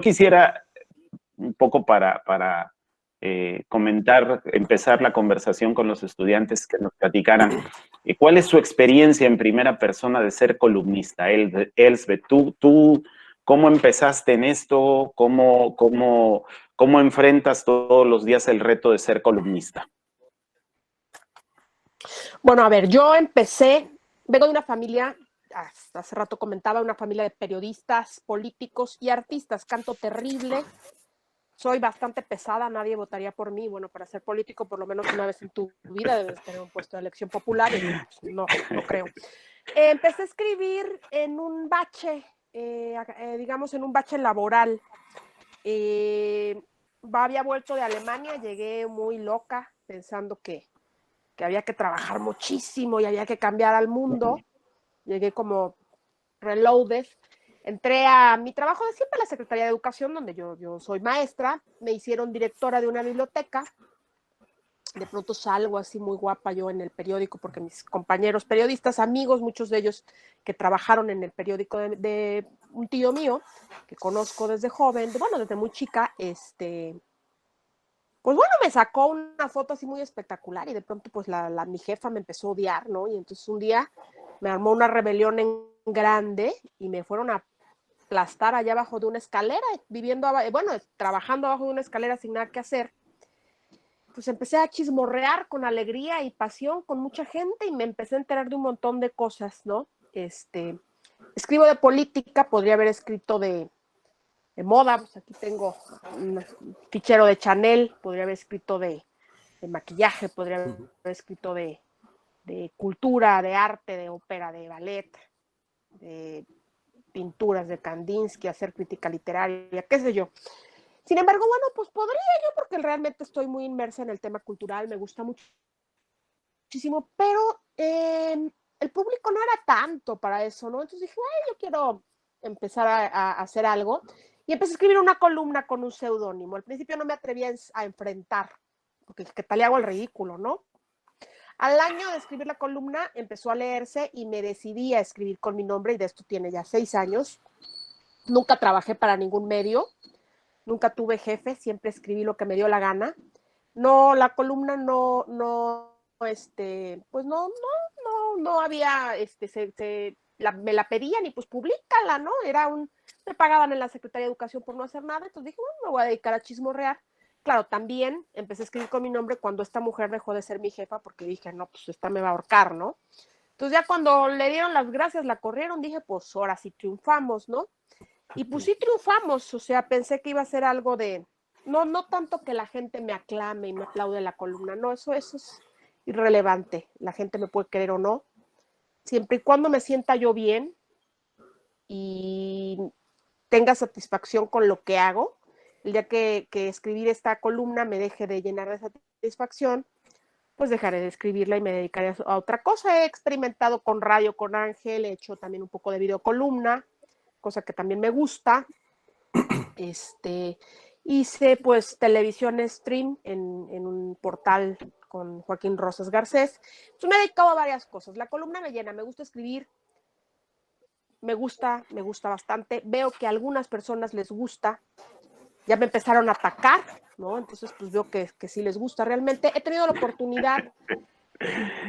quisiera un poco para comentar, empezar la conversación con los estudiantes que nos platicaran. ¿Cuál es su experiencia en primera persona de ser columnista? Elsbeth, ¿tú cómo empezaste en esto? ¿Cómo enfrentas todos los días el reto de ser columnista? Bueno, a ver, yo vengo de una familia, hasta hace rato comentaba, una familia de periodistas, políticos y artistas. Canto terrible, soy bastante pesada, nadie votaría por mí. Bueno, para ser político, por lo menos una vez en tu vida debes tener un puesto de elección popular, y pues, no creo. Empecé a escribir en un bache, digamos en un bache laboral. Había vuelto de Alemania, llegué muy loca, pensando que había que trabajar muchísimo y había que cambiar al mundo. Llegué como reloaded. Entré a mi trabajo de siempre, la Secretaría de Educación, donde yo soy maestra. Me hicieron directora de una biblioteca. De pronto salgo así muy guapa yo en el periódico, porque mis compañeros periodistas, amigos, muchos de ellos que trabajaron en el periódico de un tío mío, que conozco desde joven, desde muy chica, pues bueno, me sacó una foto así muy espectacular, y de pronto pues mi jefa me empezó a odiar, ¿no? Y entonces un día me armó una rebelión en grande y me fueron a aplastar allá abajo de una escalera, trabajando abajo de una escalera sin nada que hacer. Pues empecé a chismorrear con alegría y pasión con mucha gente, y me empecé a enterar de un montón de cosas, ¿no? Escribo de política, podría haber escrito de moda, pues aquí tengo un fichero de Chanel, podría haber escrito de maquillaje, podría haber escrito de cultura, de arte, de ópera, de ballet, de pinturas de Kandinsky, hacer crítica literaria, qué sé yo. Sin embargo, bueno, pues podría yo, porque realmente estoy muy inmersa en el tema cultural, me gusta muchísimo, pero el público no era tanto para eso, ¿no? Entonces dije, yo quiero empezar a hacer algo, y empecé a escribir una columna con un seudónimo. Al principio no me atrevía a enfrentar, porque qué tal le hago el ridículo, ¿no? Al año de escribir la columna empezó a leerse y me decidí a escribir con mi nombre, y de esto tiene ya 6 años. Nunca trabajé para ningún medio, nunca tuve jefe, siempre escribí lo que me dio la gana. No, la columna pues no había, me la pedían y pues públicala, ¿no? Me pagaban en la Secretaría de Educación por no hacer nada, entonces dije, bueno, me voy a dedicar a chismorrear. Claro, también empecé a escribir con mi nombre cuando esta mujer dejó de ser mi jefa, porque dije, no, pues esta me va a ahorcar, ¿no? Entonces ya cuando le dieron las gracias, la corrieron, dije, pues ahora sí triunfamos, ¿no? Y pues sí triunfamos, o sea, pensé que iba a ser algo de, no tanto que la gente me aclame y me aplaude la columna, no, eso es irrelevante, la gente me puede querer o no, siempre y cuando me sienta yo bien y tenga satisfacción con lo que hago. El día que escribir esta columna me deje de llenar de satisfacción, pues dejaré de escribirla y me dedicaré a otra cosa. He experimentado con radio, con Ángel, he hecho también un poco de videocolumna, cosa que también me gusta. Hice pues televisión stream en un portal con Joaquín Rosas Garcés. Entonces me he dedicado a varias cosas. La columna me llena, me gusta escribir, me gusta bastante. Veo que a algunas personas les gusta, ya me empezaron a atacar, ¿no? Entonces pues veo que sí les gusta realmente. He tenido la oportunidad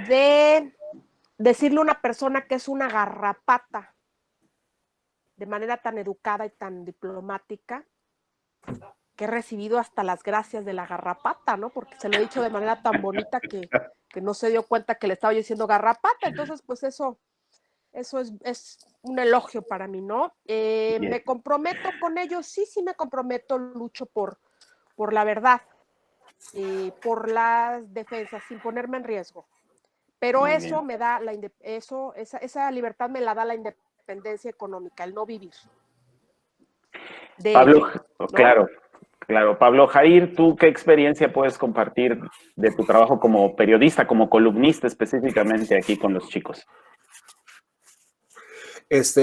de decirle a una persona que es una garrapata de manera tan educada y tan diplomática, que he recibido hasta las gracias de la garrapata, ¿no? Porque se lo he dicho de manera tan bonita que no se dio cuenta que le estaba yo diciendo garrapata. Entonces, pues eso es un elogio para mí, ¿no? Me comprometo con ellos, sí me comprometo, lucho por la verdad, por las defensas, sin ponerme en riesgo. Pero Muy eso bien. me da esa libertad me la da la independencia económica, el no vivir de Pablo, ello, ¿no? claro. Pablo Jair, ¿tú qué experiencia puedes compartir de tu trabajo como periodista, como columnista específicamente aquí con los chicos?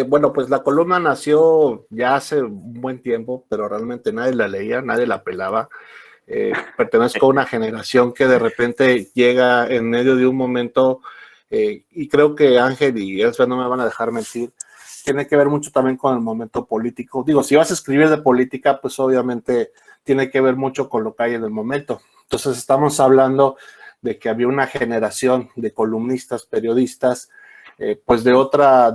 Bueno, pues la columna nació ya hace un buen tiempo, pero realmente nadie la leía, nadie la pelaba. Pertenezco a una generación que de repente llega en medio de un momento, y creo que Ángel y Elsa no me van a dejar mentir, tiene que ver mucho también con el momento político. Digo, si vas a escribir de política, pues obviamente tiene que ver mucho con lo que hay en el momento. Entonces estamos hablando de que había una generación de columnistas, periodistas, pues de otra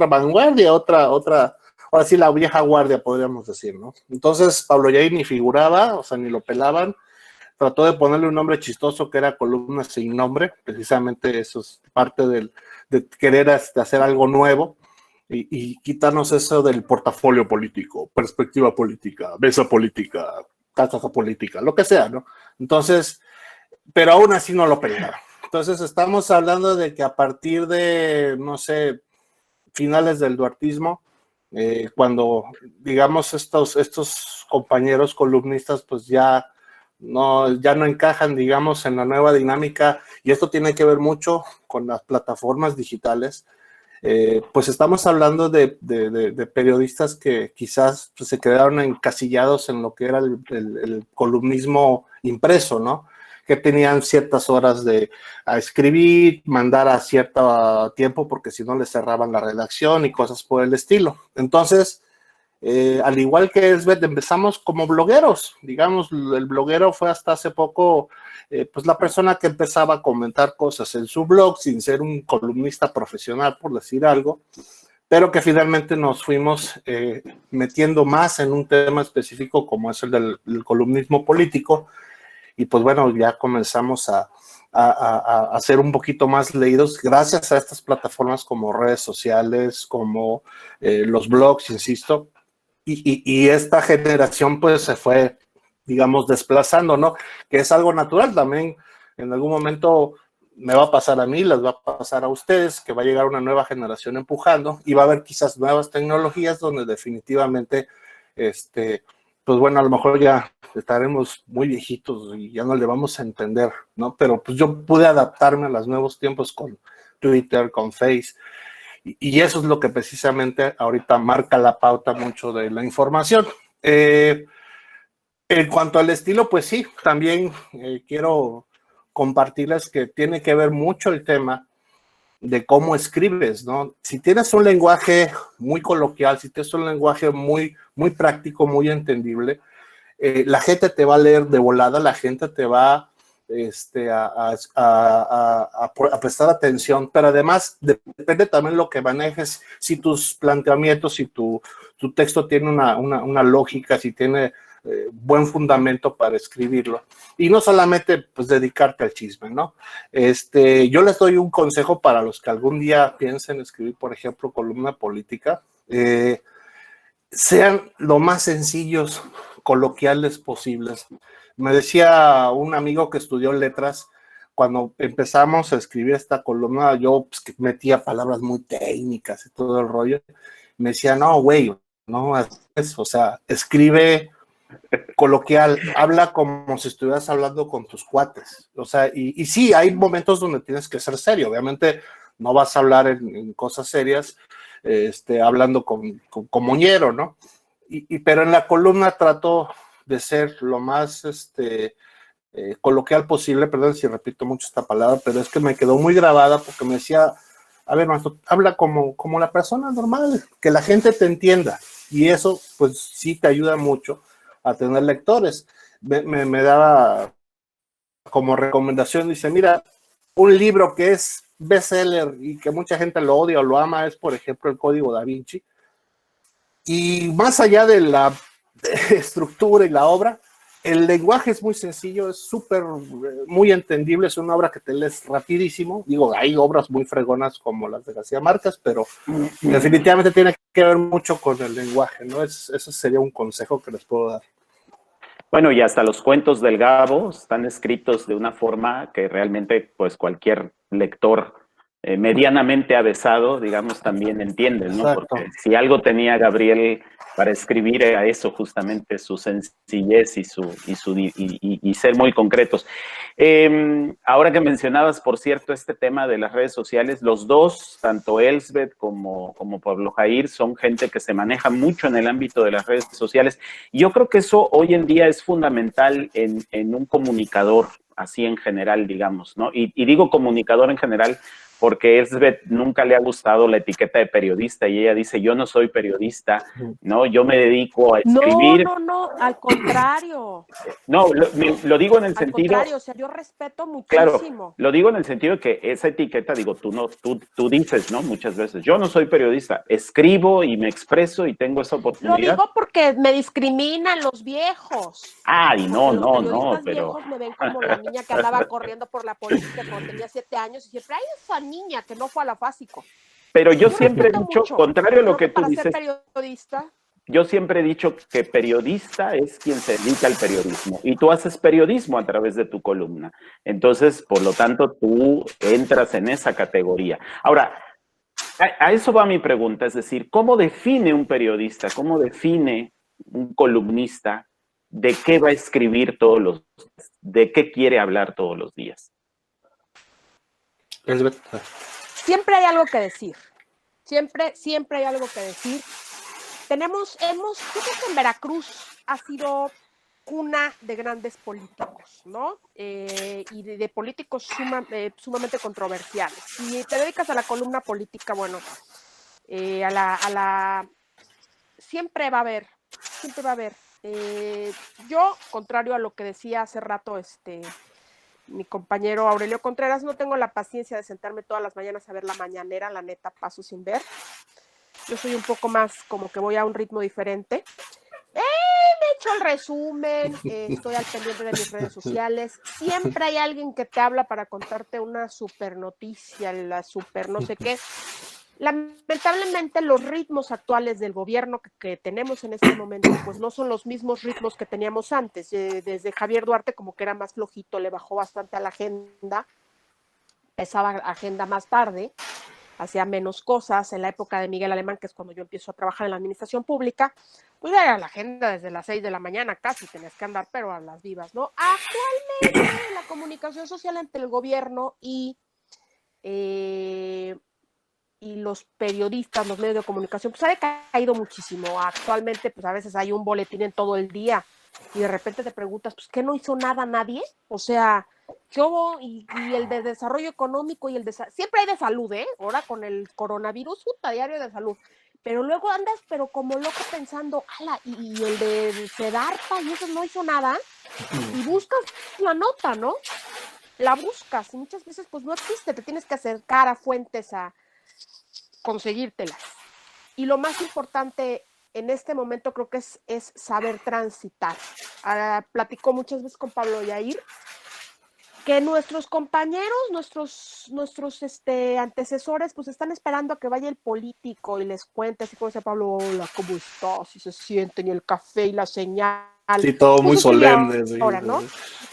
vanguardia, ahora sí la vieja guardia podríamos decir, ¿no? Entonces Pablo Yair ni figuraba, o sea, ni lo pelaban, trató de ponerle un nombre chistoso que era Columna Sin Nombre, precisamente eso es parte de querer hacer algo nuevo y quitarnos eso del portafolio político, perspectiva política, mesa política, casa política, lo que sea, ¿no? Entonces, pero aún así no lo pelaban. Entonces estamos hablando de que a partir de, no sé, finales del duartismo, cuando, digamos, estos compañeros columnistas, pues ya no encajan, digamos, en la nueva dinámica, y esto tiene que ver mucho con las plataformas digitales, pues estamos hablando de periodistas que quizás pues, se quedaron encasillados en lo que era el columnismo impreso, ¿no? Que tenían ciertas horas a escribir, mandar a cierto tiempo, porque si no les cerraban la redacción y cosas por el estilo. Entonces, al igual que Elsbeth, empezamos como blogueros. Digamos, el bloguero fue hasta hace poco, pues la persona que empezaba a comentar cosas en su blog sin ser un columnista profesional, por decir algo, pero que finalmente nos fuimos metiendo más en un tema específico como es el del columnismo político. Y pues bueno, ya comenzamos a ser un poquito más leídos gracias a estas plataformas como redes sociales, como los blogs, insisto, y esta generación pues se fue, digamos, desplazando, ¿no? Que es algo natural también. En algún momento me va a pasar a mí, les va a pasar a ustedes, que va a llegar una nueva generación empujando y va a haber quizás nuevas tecnologías donde definitivamente, pues bueno, a lo mejor ya estaremos muy viejitos y ya no le vamos a entender, ¿no? Pero pues yo pude adaptarme a los nuevos tiempos con Twitter, con Face, y eso es lo que precisamente ahorita marca la pauta mucho de la información. En cuanto al estilo, pues sí, también quiero compartirles que tiene que ver mucho el tema de cómo escribes, ¿no? Si tienes un lenguaje muy coloquial, si tienes un lenguaje muy, muy práctico, muy entendible, la gente te va a leer de volada, la gente te va a prestar atención, pero además depende también lo que manejes, si tus planteamientos, si tu texto tiene una lógica, si tiene buen fundamento para escribirlo. Y no solamente pues dedicarte al chisme, ¿no? Yo les doy un consejo para los que algún día piensen escribir, por ejemplo, columna política. Sean lo más sencillos, coloquiales posibles. Me decía un amigo que estudió letras, cuando empezamos a escribir esta columna, yo pues, que metía palabras muy técnicas y todo el rollo, me decía, no, güey, no, o sea, escribe coloquial, habla como si estuvieras hablando con tus cuates, o sea, y sí, hay momentos donde tienes que ser serio, obviamente no vas a hablar en cosas serias, hablando con moñero, ¿no? Pero en la columna trato de ser lo más coloquial posible, perdón si repito mucho esta palabra, pero es que me quedó muy grabada porque me decía, a ver, maestro, habla como la persona normal, que la gente te entienda, y eso pues sí te ayuda mucho a tener lectores. Me daba como recomendación, dice, mira, un libro que es bestseller y que mucha gente lo odia o lo ama es, por ejemplo, El Código Da Vinci. Y más allá de la estructura y la obra, el lenguaje es muy sencillo, es súper, muy entendible, es una obra que te lees rapidísimo. Digo, hay obras muy fregonas como las de García Márquez, pero definitivamente tiene que ver mucho con el lenguaje, ¿no? Ese sería un consejo que les puedo dar. Bueno, y hasta los cuentos del Gabo están escritos de una forma que realmente, pues, cualquier lector medianamente avesado, digamos, también entiende, ¿no? Exacto. Porque si algo tenía Gabriel para escribir era eso, justamente su sencillez y ser muy concretos. Ahora que mencionabas, por cierto, este tema de las redes sociales, los dos, tanto Elsbeth como Pablo Jair, son gente que se maneja mucho en el ámbito de las redes sociales. Yo creo que eso hoy en día es fundamental en un comunicador, así en general, digamos, ¿no? Y digo comunicador en general porque Elsbeth nunca le ha gustado la etiqueta de periodista y ella dice, yo no soy periodista, ¿no? Yo me dedico a escribir. No, al contrario. No, lo digo en el Al sentido... contrario, o sea, yo respeto Claro, muchísimo. lo digo en el sentido de que esa etiqueta, digo, tú dices, ¿no? Muchas veces, yo no soy periodista, escribo y me expreso y tengo esa Lo oportunidad. digo porque me discriminan los viejos. Ay, no, Los periodistas pero... viejos me ven como la niña que andaba corriendo por la política cuando tenía 7 años y siempre, ay, esa niña que no fue a la FASICO. Pero yo siempre he respeto dicho, mucho. contrario a lo Creo que tú para dices, ser periodista, yo siempre he dicho que periodista es quien se dedica al periodismo y tú haces periodismo a través de tu columna. Entonces, por lo tanto, tú entras en esa categoría. Ahora, a eso va mi pregunta, es decir, ¿cómo define un periodista, cómo define un columnista de qué va a escribir todos los días, de qué quiere hablar todos los días? siempre hay algo que decir. Siempre hay algo que decir. Yo creo que en Veracruz ha sido cuna de grandes políticos, ¿no? Y de políticos sumamente controversiales. Si te dedicas a la columna política, bueno, siempre va a haber. Yo, contrario a lo que decía hace rato mi compañero Aurelio Contreras, no tengo la paciencia de sentarme todas las mañanas a ver la mañanera, la neta, paso sin ver. Yo soy un poco más como que voy a un ritmo diferente. Me echo el resumen, estoy al pendiente de mis redes sociales. Siempre hay alguien que te habla para contarte una super noticia, la super no sé qué. Lamentablemente los ritmos actuales del gobierno que tenemos en este momento, pues no son los mismos ritmos que teníamos antes. Desde Javier Duarte como que era más flojito, le bajó bastante a la agenda, empezaba agenda más tarde, hacía menos cosas. En la época de Miguel Alemán, que es cuando yo empiezo a trabajar en la administración pública, pues era la agenda desde las 6 de la mañana casi, tenías que andar, pero a las vivas, ¿no? Actualmente la comunicación social entre el gobierno y los periodistas, los medios de comunicación, pues ha decaído muchísimo. Actualmente, pues a veces hay un boletín en todo el día y de repente te preguntas, pues, ¿qué no hizo nada nadie? O sea, ¿qué hubo? Y el de desarrollo económico y siempre hay de salud, ¿eh? Ahora con el coronavirus, puta, diario de salud. Pero luego andas, pero como loco pensando, ala, y el de Sedarpa y eso no hizo nada, y buscas la nota, ¿no? La buscas y muchas veces pues no existe, te tienes que acercar a fuentes a conseguírtelas. Y lo más importante en este momento creo que es saber transitar. Platico muchas veces con Pablo Yair que nuestros compañeros, nuestros antecesores, pues están esperando a que vaya el político y les cuente, así como dice Pablo, hola, ¿cómo estás? Y se sienten, y el café y la señal. Sí, todo muy solemne. Ahora, ¿no?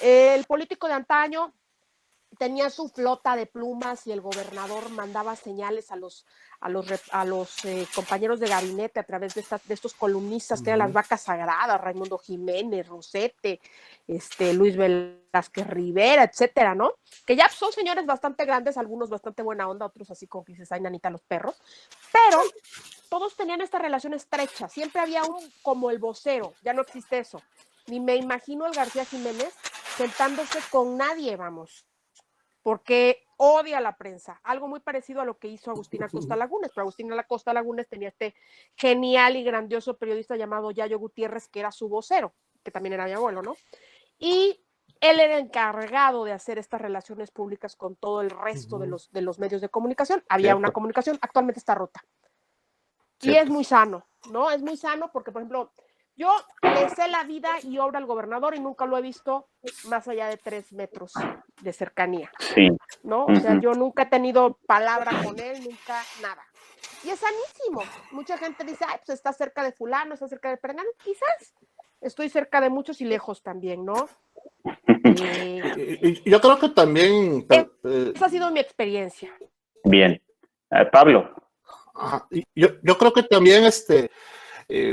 El político de antaño tenía su flota de plumas y el gobernador mandaba señales a los compañeros de gabinete a través de estos columnistas que eran las vacas sagradas, Raimundo Jiménez, Rosete, Luis Velázquez Rivera, etcétera, ¿no? Que ya son señores bastante grandes, algunos bastante buena onda, otros así como que dices, ay, nanita, los perros, pero todos tenían esta relación estrecha, siempre había como el vocero, ya no existe eso, ni me imagino el García Jiménez sentándose con nadie, vamos, porque odia a la prensa, algo muy parecido a lo que hizo Agustina Costa Lagunes, pero Agustina Costa Lagunes tenía genial y grandioso periodista llamado Yayo Gutiérrez, que era su vocero, que también era mi abuelo, ¿no? Y él era encargado de hacer estas relaciones públicas con todo el resto de los medios de comunicación. Había una comunicación, actualmente está rota. Y es muy sano, ¿no? Es muy sano porque, por ejemplo, yo le sé la vida y obra al gobernador y nunca lo he visto más allá de 3 metros de cercanía, ¿no? O sea, yo nunca he tenido palabra con él, nunca nada. Y es sanísimo. Mucha gente dice, ay, pues está cerca de fulano, está cerca de perengano. Quizás estoy cerca de muchos y lejos también, ¿no? Yo creo que también... esa ha sido mi experiencia. Bien. Pablo. Yo creo que también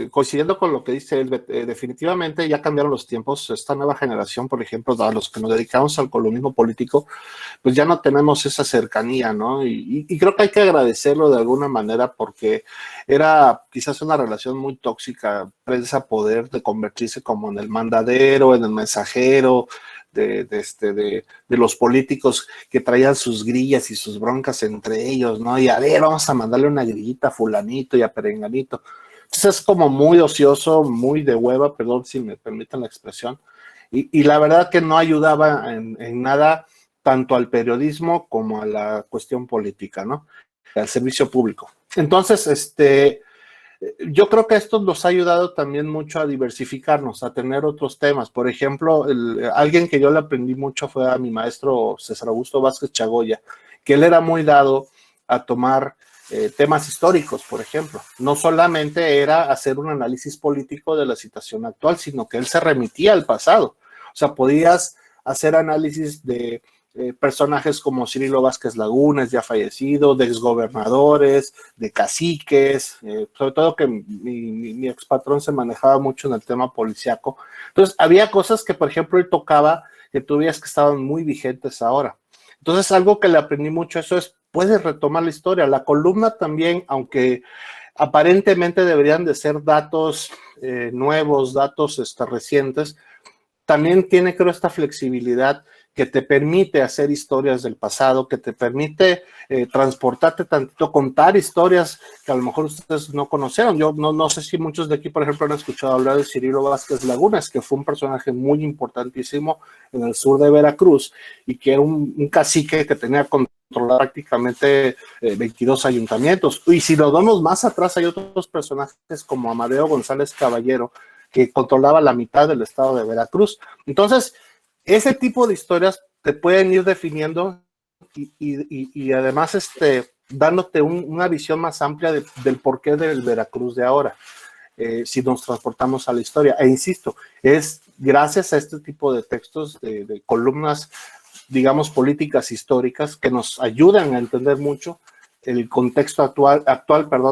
coincidiendo con lo que dice él, definitivamente ya cambiaron los tiempos. Esta nueva generación, por ejemplo, a los que nos dedicamos al columnismo político, pues ya no tenemos esa cercanía, ¿no? Y creo que hay que agradecerlo de alguna manera porque era quizás una relación muy tóxica, prensa-poder, de convertirse como en el mandadero, en el mensajero, de los políticos que traían sus grillas y sus broncas entre ellos, ¿no? Y a ver, vamos a mandarle una grillita a fulanito y a perenganito. Entonces es como muy ocioso, muy de hueva, perdón si me permiten la expresión, y la verdad que no ayudaba en nada tanto al periodismo como a la cuestión política, ¿no? Al servicio público. Entonces, yo creo que esto nos ha ayudado también mucho a diversificarnos, a tener otros temas. Por ejemplo, alguien que yo le aprendí mucho fue a mi maestro César Augusto Vázquez Chagoya, que él era muy dado a tomar temas históricos, por ejemplo. No solamente era hacer un análisis político de la situación actual, sino que él se remitía al pasado. O sea, podías hacer análisis de personajes como Cirilo Vázquez Lagunes, ya fallecido, de exgobernadores, de caciques, sobre todo que mi expatrón se manejaba mucho en el tema policiaco. Entonces, había cosas que, por ejemplo, él tocaba que tú veías que estaban muy vigentes ahora. Entonces, algo que le aprendí mucho eso es, puedes retomar la historia. La columna también, aunque aparentemente deberían de ser datos nuevos, datos recientes, también tiene, creo, esta flexibilidad que te permite hacer historias del pasado, que te permite transportarte tantito, contar historias que a lo mejor ustedes no conocieron. Yo no sé si muchos de aquí, por ejemplo, han escuchado hablar de Cirilo Vázquez Lagunas, que fue un personaje muy importantísimo en el sur de Veracruz y que era un cacique que tenía controlar prácticamente 22 ayuntamientos. Y si lo vemos más atrás, hay otros personajes como Amadeo González Caballero, que controlaba la mitad del estado de Veracruz. Entonces, ese tipo de historias te pueden ir definiendo y además dándote una visión más amplia del porqué del Veracruz de ahora, si nos transportamos a la historia. E insisto, es gracias a este tipo de textos, de columnas, digamos, políticas históricas, que nos ayudan a entender mucho el contexto actual,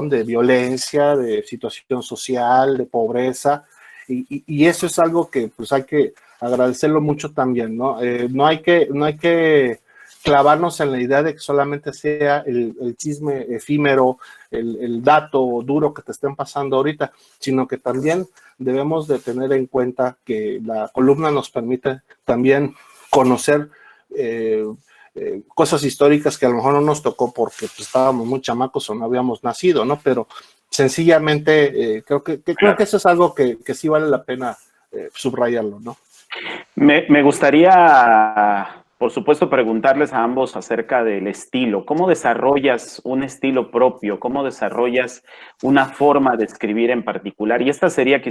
de violencia, de situación social, de pobreza, y eso es algo que pues hay que agradecerlo mucho también, ¿no? No hay que clavarnos en la idea de que solamente sea el chisme efímero, el dato duro que te estén pasando ahorita, sino que también debemos de tener en cuenta que la columna nos permite también conocer cosas históricas que a lo mejor no nos tocó porque pues, estábamos muy chamacos o no habíamos nacido, ¿no? Pero sencillamente creo que eso es algo que sí vale la pena subrayarlo, ¿no? Me gustaría, por supuesto, preguntarles a ambos acerca del estilo. ¿Cómo desarrollas un estilo propio? ¿Cómo desarrollas una forma de escribir en particular? Y esta sería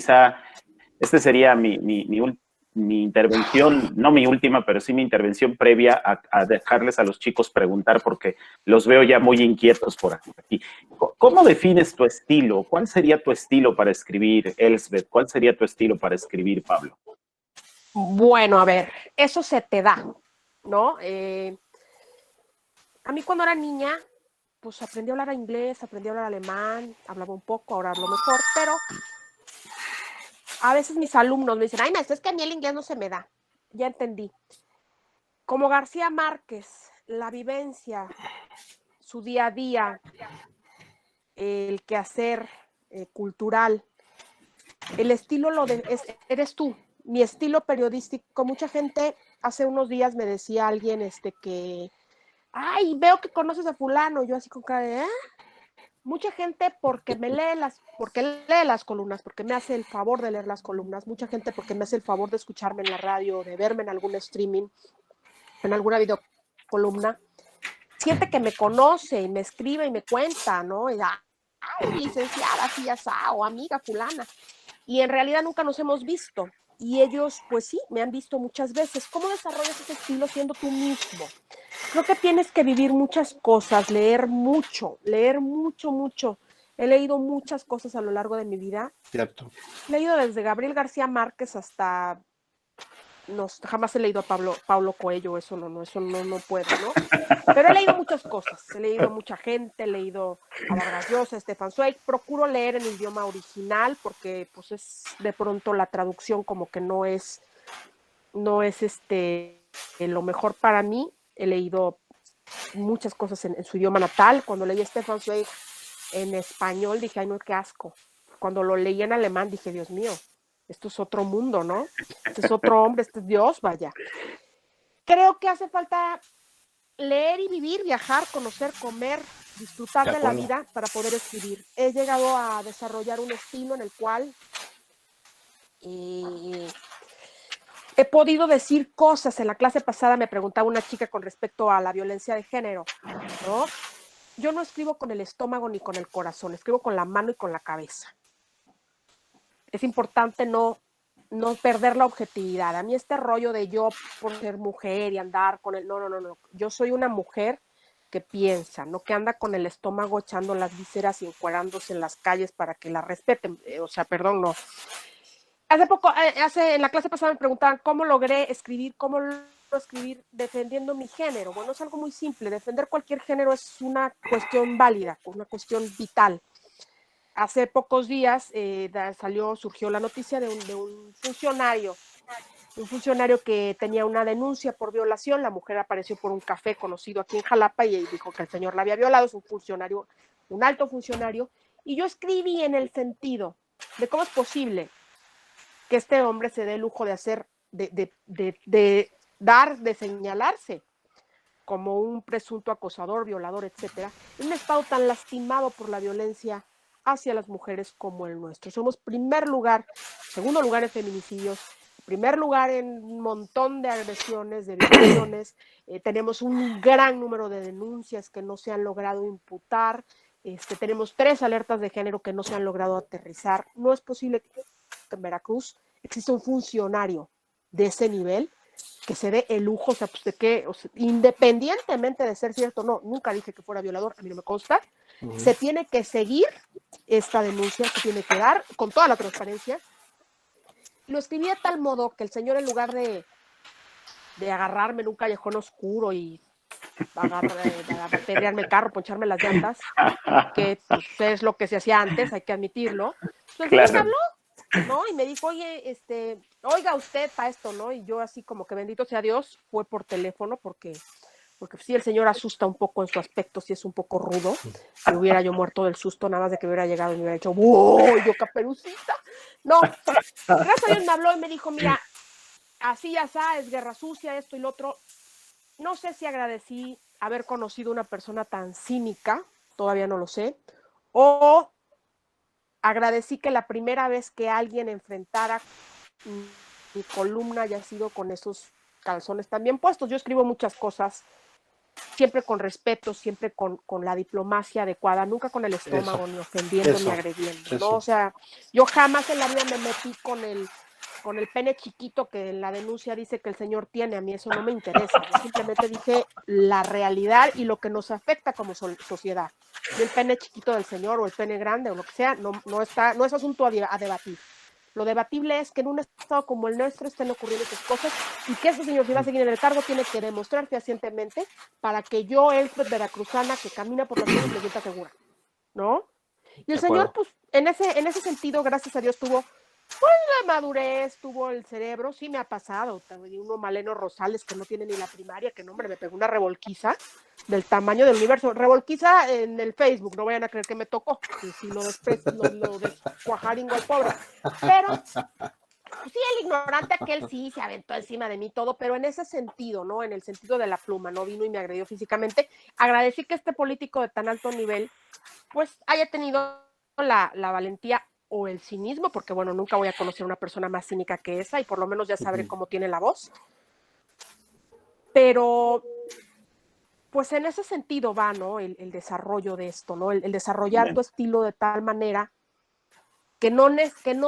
sería mi intervención, no mi última, pero sí mi intervención previa a dejarles a los chicos preguntar, porque los veo ya muy inquietos por aquí. ¿Cómo defines tu estilo? ¿Cuál sería tu estilo para escribir, Elsbeth? ¿Cuál sería tu estilo para escribir, Pablo? Bueno, a ver, eso se te da, ¿no? A mí cuando era niña, pues aprendí a hablar inglés, aprendí a hablar alemán, hablaba un poco, ahora hablo mejor, pero a veces mis alumnos me dicen, ay, maestra, es que a mí el inglés no se me da. Ya entendí. Como García Márquez, la vivencia, su día a día, el quehacer cultural, el estilo eres tú. Mi estilo periodístico, mucha gente, hace unos días me decía alguien que, ay, veo que conoces a fulano, yo así con cara de, mucha gente porque lee las columnas, porque me hace el favor de leer las columnas, mucha gente porque me hace el favor de escucharme en la radio, de verme en algún streaming, en alguna videocolumna, siente que me conoce y me escribe y me cuenta, ¿no? Y, ay, licenciada, así ya o amiga fulana, y en realidad nunca nos hemos visto. Y ellos, pues sí, me han visto muchas veces. ¿Cómo desarrollas ese estilo siendo tú mismo? Creo que tienes que vivir muchas cosas, leer mucho. He leído muchas cosas a lo largo de mi vida. Cierto. He leído desde Gabriel García Márquez hasta... jamás he leído a Paulo Coelho, eso no puedo, ¿no? Pero he leído muchas cosas, he leído mucha gente, he leído a Vargas Llosa, Stefan Zweig, procuro leer en idioma original porque pues es de pronto la traducción como que no es lo mejor para mí. He leído muchas cosas en su idioma natal. Cuando leí a Stefan Zweig en español dije, ay no, qué asco. Cuando lo leí en alemán dije, Dios mío, esto es otro mundo, ¿no? Este es otro hombre, este es Dios, vaya. Creo que hace falta leer y vivir, viajar, conocer, comer, disfrutar de la vida para poder escribir. He llegado a desarrollar un estilo en el cual he podido decir cosas. En la clase pasada me preguntaba una chica con respecto a la violencia de género, ¿no? Yo no escribo con el estómago ni con el corazón, escribo con la mano y con la cabeza. Es importante no perder la objetividad. A mí este rollo de yo por ser mujer y andar con el... No. Yo soy una mujer que piensa, no que anda con el estómago echando las vísceras y encuerándose en las calles para que la respeten. O sea, perdón, no. En la clase pasada me preguntaban cómo logré escribir, defendiendo mi género. Bueno, es algo muy simple. Defender cualquier género es una cuestión válida, una cuestión vital. Hace pocos días surgió la noticia de un funcionario que tenía una denuncia por violación. La mujer apareció por un café conocido aquí en Jalapa y dijo que el señor la había violado. Es un funcionario, un alto funcionario. Y yo escribí en el sentido de cómo es posible que este hombre se dé el lujo de hacer, de señalarse como un presunto acosador, violador, etcétera, en un estado tan lastimado por la violencia hacia las mujeres como el nuestro. Somos segundo lugar en feminicidios, primer lugar en un montón de agresiones, de violaciones. Tenemos un gran número de denuncias que no se han logrado imputar. Tenemos 3 alertas de género que no se han logrado aterrizar. No es posible que en Veracruz exista un funcionario de ese nivel que se dé el lujo, de que, independientemente de ser cierto o no, nunca dije que fuera violador, a mí no me consta, se tiene que seguir esta denuncia, se tiene que dar con toda la transparencia. Lo escribí de tal modo que el señor, en lugar de agarrarme en un callejón oscuro y pelearme el carro, poncharme las llantas, que pues, es lo que se hacía antes, hay que admitirlo, pues el señor me habló, ¿no? Y me dijo, oye, oiga usted para esto, ¿no? Y yo así como que bendito sea Dios, fue por teléfono porque sí, el señor asusta un poco en su aspecto, sí es un poco rudo. Si hubiera yo muerto del susto, nada más de que hubiera llegado y me hubiera dicho, ¡wow! Yo Caperucita. No, gracias a Dios me habló y me dijo, mira, así ya sabes, es guerra sucia, esto y lo otro. No sé si agradecí haber conocido una persona tan cínica, todavía no lo sé, o agradecí que la primera vez que alguien enfrentara mi columna haya sido con esos calzones tan bien puestos. Yo escribo muchas cosas, siempre con respeto, siempre con la diplomacia adecuada, nunca con el estómago, ni ofendiendo, ni agrediendo, ¿no? O sea, yo jamás en la vida me metí con el pene chiquito que en la denuncia dice que el señor tiene. A mí eso no me interesa. Yo simplemente dije la realidad y lo que nos afecta como sociedad. Y el pene chiquito del señor o el pene grande o lo que sea, no es asunto a debatir. Lo debatible es que en un estado como el nuestro estén ocurriendo esas cosas y que ese señor, si va a seguir en el cargo, tiene que demostrar fehacientemente para que yo, Elspeth veracruzana, que camina por las calles, me sienta segura, ¿no? Y el señor, pues, en ese sentido, gracias a Dios, tuvo la madurez, tuvo el cerebro, sí me ha pasado. Uno Maleno Rosales que no tiene ni la primaria, que no, hombre, me pegó una revolquiza del tamaño del universo. Revolquiza en el Facebook, no vayan a creer que me tocó, que si lo descuajaringo al pobre. Pero, pues sí, el ignorante aquel sí se aventó encima de mí todo, pero en ese sentido, ¿no? En el sentido de la pluma, no vino y me agredió físicamente. Agradecí que este político de tan alto nivel, pues, haya tenido la valentía o el cinismo, porque bueno, nunca voy a conocer una persona más cínica que esa y por lo menos ya sabré cómo tiene la voz. Pero, pues en ese sentido va, ¿no? El desarrollo de esto, ¿no? El desarrollar tu estilo de tal manera que no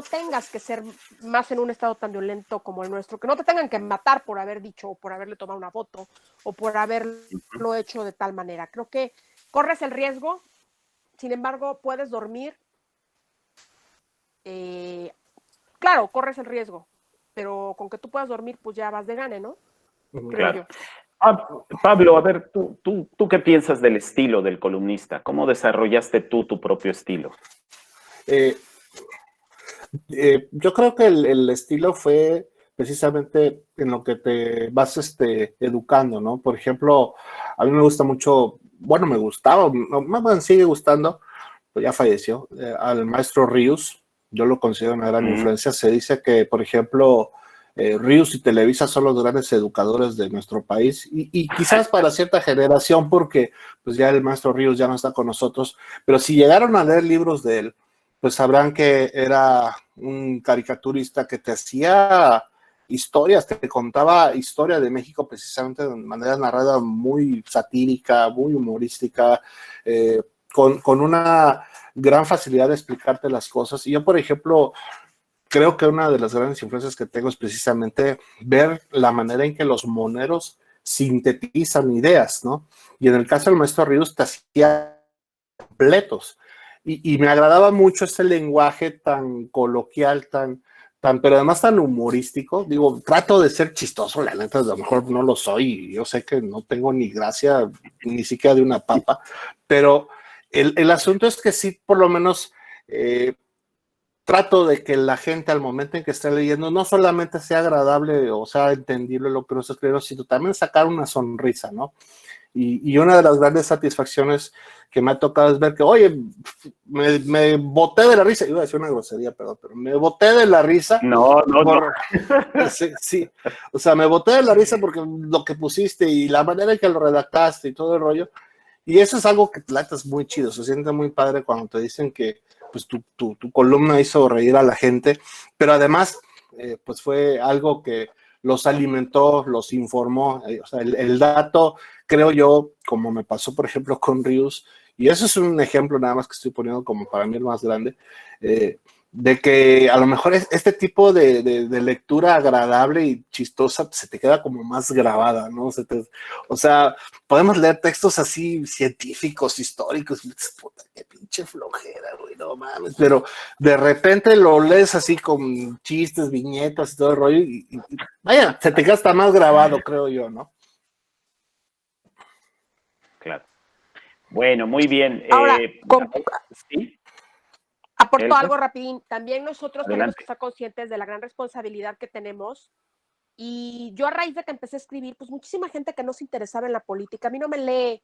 tengas que ser más en un estado tan violento como el nuestro, que no te tengan que matar por haber dicho o por haberle tomado una foto o por haberlo hecho de tal manera. Creo que corres el riesgo, sin embargo, puedes dormir. Claro, corres el riesgo, pero con que tú puedas dormir, pues ya vas de gane, ¿no? Claro. Pablo, a ver, ¿tú qué piensas del estilo del columnista? ¿Cómo desarrollaste tú tu propio estilo? Yo creo que el estilo fue precisamente en lo que te vas educando, ¿no? Por ejemplo, a mí me gusta mucho, bueno, me gustaba, me sigue gustando, pues ya falleció, al maestro Ríos. Yo lo considero una gran influencia. Se dice que, por ejemplo, Ríos y Televisa son los grandes educadores de nuestro país y quizás para cierta generación porque pues ya el maestro Ríos ya no está con nosotros, pero si llegaron a leer libros de él, pues sabrán que era un caricaturista que te hacía historias, te contaba historia de México precisamente de manera narrada muy satírica, muy humorística, con una gran facilidad de explicarte las cosas. Y yo, por ejemplo, creo que una de las grandes influencias que tengo es precisamente ver la manera en que los moneros sintetizan ideas, ¿no? Y en el caso del maestro Ríos te hacía completos. Y me agradaba mucho ese lenguaje tan coloquial, pero además tan humorístico. Digo, trato de ser chistoso, la neta, a lo mejor no lo soy, y yo sé que no tengo ni gracia, ni siquiera de una papa, pero el asunto es que sí, por lo menos, trato de que la gente al momento en que esté leyendo no solamente sea agradable o sea entendible lo que nos escribieron, sino también sacar una sonrisa, ¿no? Y una de las grandes satisfacciones que me ha tocado es ver que, oye, me boté de la risa, iba a decir una grosería, perdón, pero me boté de la risa. No. Sí, o sea, me boté de la risa porque lo que pusiste y la manera en que lo redactaste y todo el rollo, y eso es algo que plata es muy chido, se siente muy padre cuando te dicen que pues tu columna hizo reír a la gente, pero además pues fue algo que los alimentó, los informó, o sea, el dato, creo yo, como me pasó por ejemplo con Rius, y eso es un ejemplo nada más que estoy poniendo como para mí el más grande, de que a lo mejor este tipo de lectura agradable y chistosa se te queda como más grabada, ¿no? O sea, podemos leer textos así científicos, históricos, y dices, puta, qué pinche flojera, güey, no mames, pero de repente lo lees así con chistes, viñetas y todo el rollo, y vaya, se te queda hasta más grabado, creo yo, ¿no? Claro. Bueno, muy bien. Ahora, ¿sí? aporto Elsa, algo rapidín. También nosotros tenemos adelante. que estar conscientes de la gran responsabilidad que tenemos. Y yo a raíz de que empecé a escribir, pues muchísima gente que no se interesaba en la política, a mí no me lee,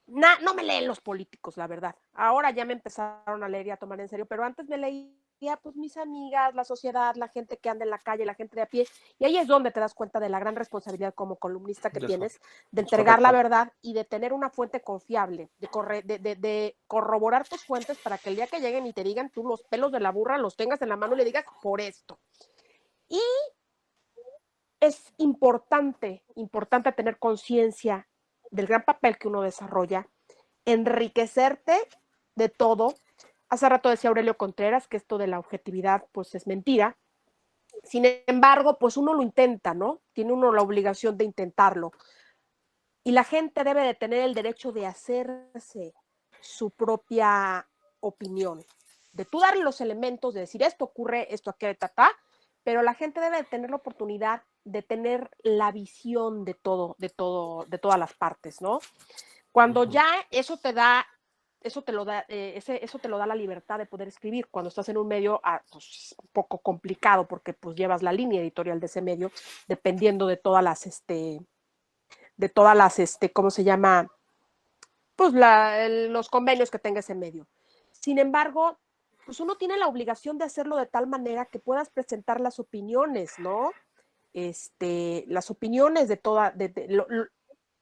no me leen los políticos, la verdad. Ahora ya me empezaron a leer y a tomar en serio, pero antes me leía pues mis amigas, la sociedad, la gente que anda en la calle, la gente de a pie, y ahí es donde te das cuenta de la gran responsabilidad como columnista que tienes de entregar la verdad y de tener una fuente confiable, de corroborar tus fuentes para que el día que lleguen y te digan tú los pelos de la burra los tengas en la mano y le digas por esto. Y es importante tener conciencia del gran papel que uno desarrolla, enriquecerte de todo. Hace rato decía Aurelio Contreras que esto de la objetividad pues es mentira. Sin embargo, pues uno lo intenta, ¿no? Tiene uno la obligación de intentarlo. Y la gente debe de tener el derecho de hacerse su propia opinión, de tú darle los elementos, de decir esto ocurre, esto aquí, pero la gente debe de tener la oportunidad de tener la visión de todas las partes, ¿no? Cuando ya eso te lo da la libertad de poder escribir. Cuando estás en un medio pues, un poco complicado porque pues llevas la línea editorial de ese medio dependiendo de todas las ¿cómo se llama? Pues los convenios que tenga ese medio. Sin embargo, pues uno tiene la obligación de hacerlo de tal manera que puedas presentar las opiniones, ¿no? Las opiniones de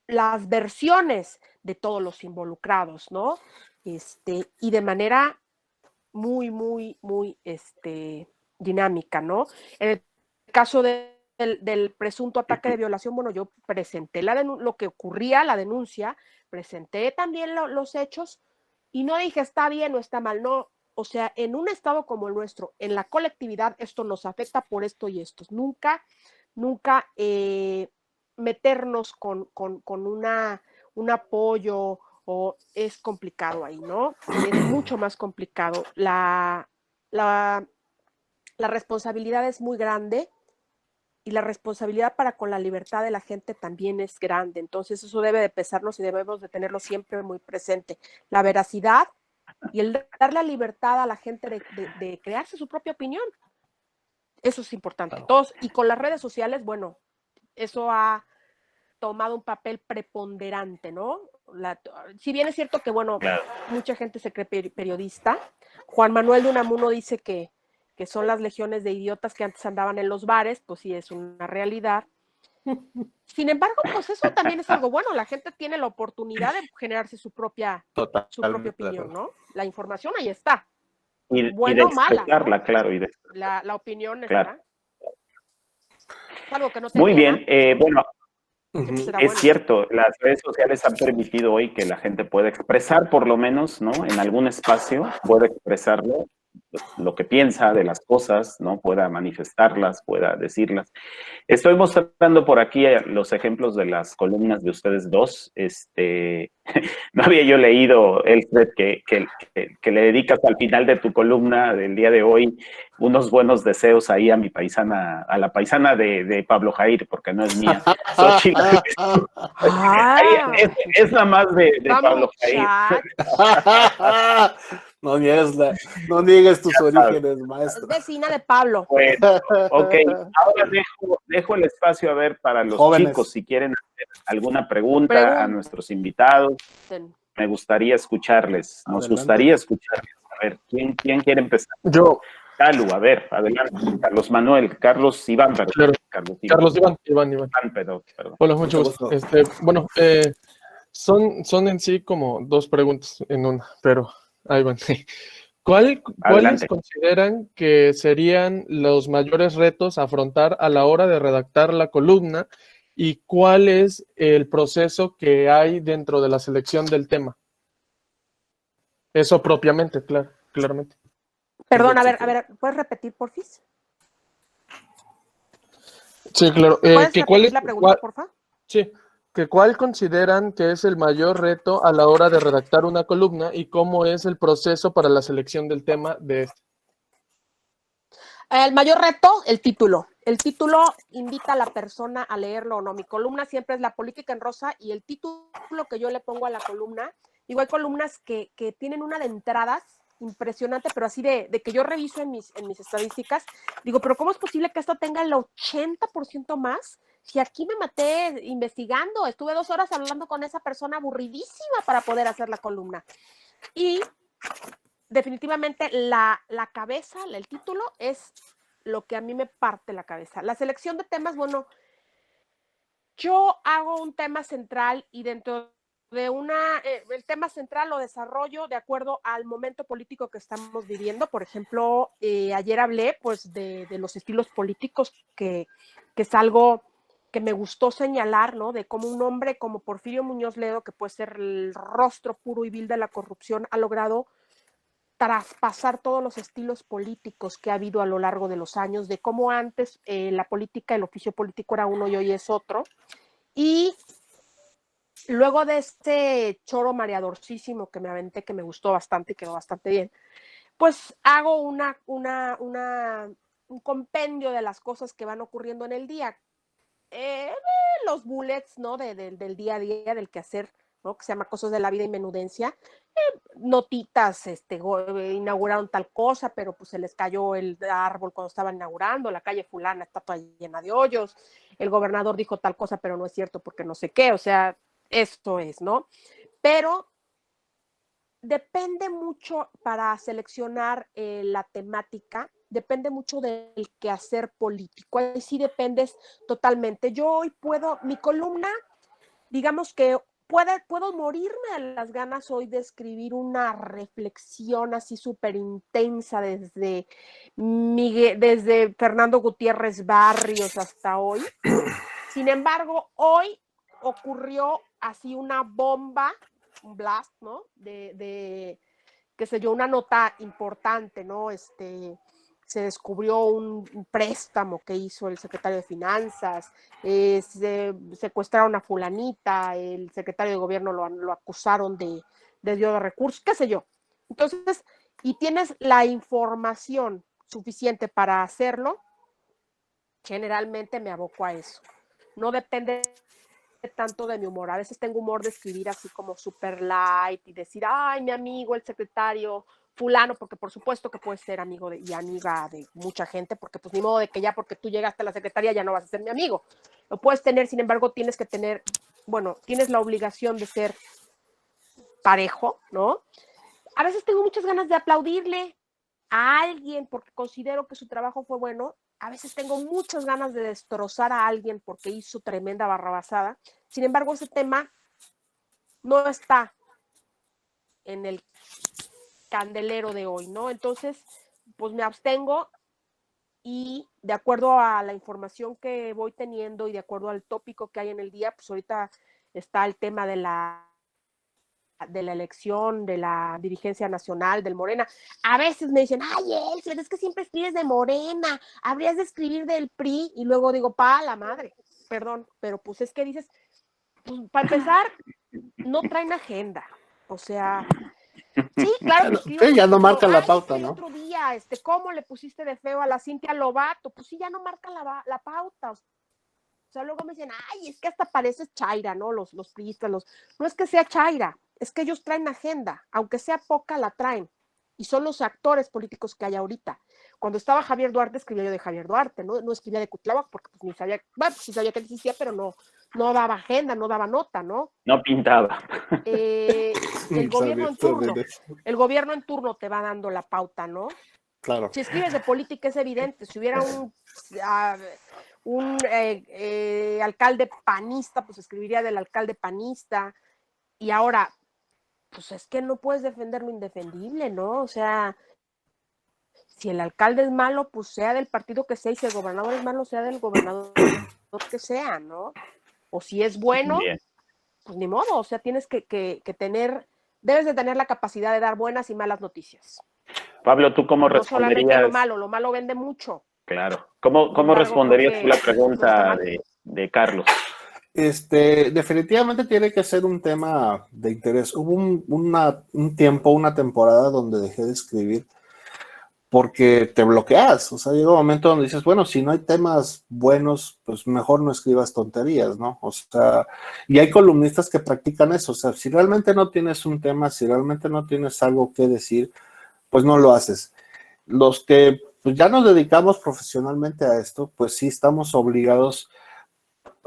las versiones de todos los involucrados, ¿no? Y de manera muy, muy, muy dinámica, ¿no? En el caso del presunto ataque de violación, bueno, yo presenté lo que ocurría, la denuncia, presenté también los hechos y no dije está bien o está mal, no. O sea, en un estado como el nuestro, en la colectividad, esto nos afecta por esto y esto. Nunca meternos con un apoyo o es complicado ahí, ¿no? Es mucho más complicado. La responsabilidad es muy grande y la responsabilidad para con la libertad de la gente también es grande. Entonces eso debe de pesarnos y debemos de tenerlo siempre muy presente. La veracidad y el dar la libertad a la gente de crearse su propia opinión. Eso es importante. Claro. Todos, y con las redes sociales, bueno, eso ha tomado un papel preponderante, ¿no? Si bien es cierto que, bueno, Claro. mucha gente se cree periodista, Juan Manuel de Unamuno dice que que son las legiones de idiotas que antes andaban en los bares, pues sí es una realidad. Sin embargo, pues eso también es algo bueno, la gente tiene la oportunidad de generarse su propia opinión, ¿no? La información ahí está, buena o mala, ¿no? Claro, la opinión está. Es algo que no Muy bien, bueno, es bueno. cierto, las redes sociales han permitido hoy que la gente pueda expresar, por lo menos, ¿no? En algún espacio pueda expresarlo, lo que piensa de las cosas, ¿no? Pueda manifestarlas, pueda decirlas. Estoy mostrando por aquí los ejemplos de las columnas de ustedes dos. No había yo leído, Elsbeth, que le dedicas al final de tu columna del día de hoy unos buenos deseos ahí a mi paisana, a la paisana de Pablo Jair, porque no es mía. Xochitl. Es la más de Pablo Jair. No niegues tus orígenes, maestro. Es vecina de Pablo. Pues, ok, ahora dejo el espacio a ver para los jóvenes, chicos, si quieren hacer alguna pregunta a nuestros invitados. Me gustaría escucharles, gustaría escucharles. A ver, ¿quién quiere empezar? Yo. Calu, a ver, adelante. Carlos Iván, perdón. Claro. Carlos Iván. Perdón. Hola, mucho gusto. Bueno, son en sí como dos preguntas en una, pero ahí van. ¿Cuáles consideran que serían los mayores retos a afrontar a la hora de redactar la columna y cuál es el proceso que hay dentro de la selección del tema? Eso propiamente, claramente. Perdón, a ver, ¿puedes repetir, porfis? Sí, claro. ¿Cuál es la pregunta, porfa? Sí. ¿Cuál consideran que es el mayor reto a la hora de redactar una columna y cómo es el proceso para la selección del tema de este? El mayor reto, el título. El título invita a la persona a leerlo o no. Mi columna siempre es La política en rosa y el título que yo le pongo a la columna, digo, hay columnas que tienen una de entradas impresionante, pero así de que yo reviso en mis estadísticas, digo, pero ¿cómo es posible que esto tenga el 80% más? Si aquí me maté investigando, estuve 2 horas hablando con esa persona aburridísima para poder hacer la columna. Y definitivamente la cabeza, el título es lo que a mí me parte la cabeza. La selección de temas, bueno, yo hago un tema central y dentro de el tema central lo desarrollo de acuerdo al momento político que estamos viviendo. Por ejemplo, ayer hablé pues de los estilos políticos, que es algo que me gustó señalar, ¿no? De cómo un hombre como Porfirio Muñoz Ledo, que puede ser el rostro puro y vil de la corrupción, ha logrado traspasar todos los estilos políticos que ha habido a lo largo de los años, de cómo antes la política, el oficio político era uno y hoy es otro. Y luego de este choro mareadorcísimo que me aventé, que me gustó bastante y quedó bastante bien, pues hago un compendio de las cosas que van ocurriendo en el día. Los bullets, ¿no? Del día a día, del quehacer, ¿no? Que se llama Cosas de la Vida y Menudencia. Notitas, inauguraron tal cosa, pero pues se les cayó el árbol cuando estaban inaugurando, la calle fulana está toda llena de hoyos, el gobernador dijo tal cosa, pero no es cierto porque no sé qué, o sea, esto es, ¿no? Pero depende mucho para seleccionar la temática, depende mucho del quehacer político, ahí sí dependes totalmente. Yo hoy mi columna, digamos que puedo morirme de las ganas hoy de escribir una reflexión así súper intensa desde Fernando Gutiérrez Barrios hasta hoy. Sin embargo, hoy ocurrió así una bomba, un blast, ¿no? Qué sé yo, una nota importante, ¿no? Se descubrió un préstamo que hizo el secretario de Finanzas, se secuestraron a fulanita, el secretario de gobierno lo acusaron de desvío de recursos, qué sé yo. Entonces, y tienes la información suficiente para hacerlo, generalmente me aboco a eso. No depende tanto de mi humor. A veces tengo humor de escribir así como super light y decir, ay, mi amigo, el secretario fulano, porque por supuesto que puedes ser amigo y amiga de mucha gente, porque pues ni modo de que ya porque tú llegaste a la secretaría ya no vas a ser mi amigo. Lo puedes tener, sin embargo, tienes que tener, bueno, tienes la obligación de ser parejo, ¿no? A veces tengo muchas ganas de aplaudirle a alguien porque considero que su trabajo fue bueno, a veces tengo muchas ganas de destrozar a alguien porque hizo tremenda barrabasada. Sin embargo, ese tema no está en el candelero de hoy, ¿no? Entonces, pues me abstengo y de acuerdo a la información que voy teniendo y de acuerdo al tópico que hay en el día, pues ahorita está el tema de la elección, de la dirigencia nacional, del Morena. A veces me dicen, ay, Elfred, es que siempre escribes de Morena, habrías de escribir del PRI, y luego digo, pa, la madre, perdón, pero pues es que dices, pues para empezar, no traen agenda, o sea, sí, claro que escribo, Sí, por ya no ejemplo, marcan la pauta, el ¿no? otro día, ¿cómo le pusiste de feo a la Cintia Lobato? Pues sí, ya no marcan la pauta, o sea, luego me dicen, ay, es que hasta pareces Chaira, ¿no? Los priistas, no es que sea Chaira, es que ellos traen agenda, aunque sea poca, la traen. Y son los actores políticos que hay ahorita. Cuando estaba Javier Duarte, escribía yo de Javier Duarte, no escribía de Cuitláhuac, porque pues, ni sabía, bueno, pues sí sabía que existía, pero no daba agenda, no daba nota, ¿no? No pintaba. El gobierno en turno, el gobierno en turno te va dando la pauta, ¿no? Claro. Si escribes de política es evidente, si hubiera un alcalde panista, pues escribiría del alcalde panista. Y ahora, pues es que no puedes defender lo indefendible, ¿no? O sea, si el alcalde es malo, pues sea del partido que sea, y si el gobernador es malo, sea del gobernador que sea, ¿no? O si es bueno, Bien. pues ni modo, o sea, tienes que debes de tener la capacidad de dar buenas y malas noticias. Pablo, ¿tú cómo No solamente responderías? lo malo vende mucho. Claro. ¿Cómo Embargo, creo responderías tú que la eso está pregunta mal. de Carlos? Definitivamente tiene que ser un tema de interés. Hubo un tiempo, una temporada donde dejé de escribir porque te bloqueas. O sea, llega un momento donde dices, bueno, si no hay temas buenos, pues mejor no escribas tonterías, ¿no? O sea, y hay columnistas que practican eso. O sea, si realmente no tienes un tema, si realmente no tienes algo que decir, pues no lo haces. Los que pues, ya nos dedicamos profesionalmente a esto, pues sí estamos obligados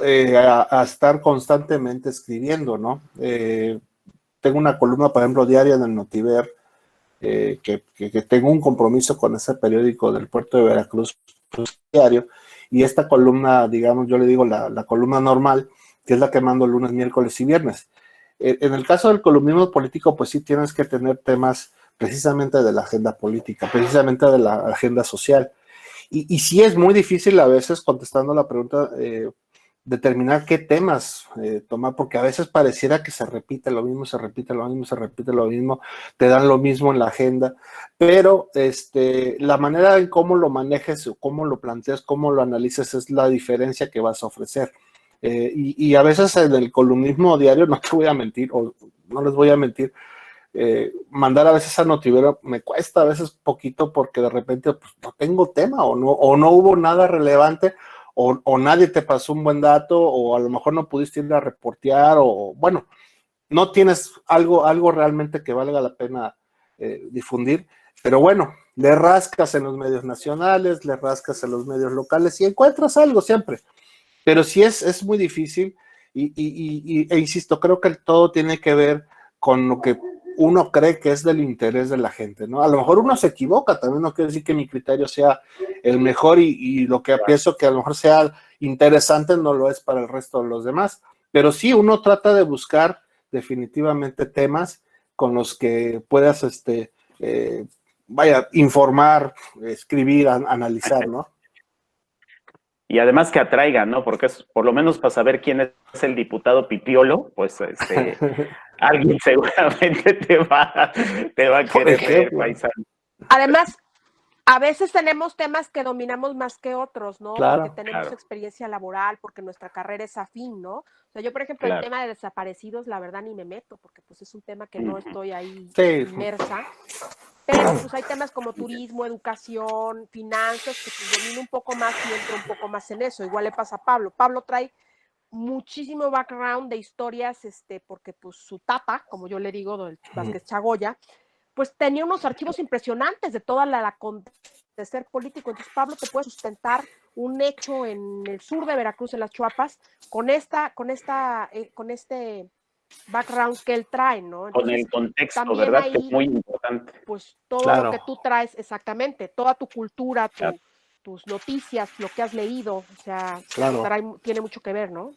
a estar constantemente escribiendo, ¿no? Tengo una columna, por ejemplo, diaria en el Notiver, que tengo un compromiso con ese periódico del puerto de Veracruz, pues, diario, y esta columna, digamos, yo le digo la columna normal, que es la que mando lunes, miércoles y viernes. En el caso del columnismo político, pues sí tienes que tener temas precisamente de la agenda política, precisamente de la agenda social. Y sí es muy difícil a veces, contestando la pregunta, determinar qué temas tomar, porque a veces pareciera que se repite lo mismo, se repite lo mismo, se repite lo mismo, te dan lo mismo en la agenda, pero la manera en cómo lo manejes, o cómo lo planteas, cómo lo analices es la diferencia que vas a ofrecer. Y a veces en el columnismo diario, no te voy a mentir, o no les voy a mentir, mandar a veces a Notivero me cuesta a veces poquito porque de repente pues, no tengo tema o no hubo nada relevante o nadie te pasó un buen dato o a lo mejor no pudiste ir a reportear o bueno, no tienes algo realmente que valga la pena difundir, pero bueno, le rascas en los medios nacionales, le rascas en los medios locales y encuentras algo siempre, pero sí es muy difícil e insisto, creo que todo tiene que ver con lo que uno cree que es del interés de la gente, ¿no? A lo mejor uno se equivoca, también no quiere decir que mi criterio sea el mejor y lo que pienso que a lo mejor sea interesante no lo es para el resto de los demás, pero sí uno trata de buscar definitivamente temas con los que puedas, informar, escribir, analizar, ¿no? Y además que atraigan, ¿no? Porque es, por lo menos para saber quién es el diputado Pipiolo, pues alguien seguramente te va a Por querer leer, ejemplo. paisano. Además, a veces tenemos temas que dominamos más que otros, ¿no? Claro, porque tenemos experiencia laboral, porque nuestra carrera es afín, ¿no? O sea, yo, por ejemplo, el tema de desaparecidos, la verdad ni me meto, porque pues es un tema que no estoy ahí inmersa. Pero pues hay temas como turismo, educación, finanzas, que pues domino un poco más y entro un poco más en eso. Igual le pasa a Pablo. Pablo trae muchísimo background de historias, porque pues su tata, como yo le digo, del Vázquez Chagoya, pues tenía unos archivos impresionantes de toda la acontecer político. Entonces Pablo te puede sustentar un hecho en el sur de Veracruz, en las Chuapas, con este background que él trae, ¿no? Con el contexto, también ¿verdad? ahí, Que es muy importante. pues todo Claro. lo que tú traes, exactamente, toda tu cultura, Claro. tus noticias, lo que has leído, o sea, Claro. tiene mucho que ver, ¿no?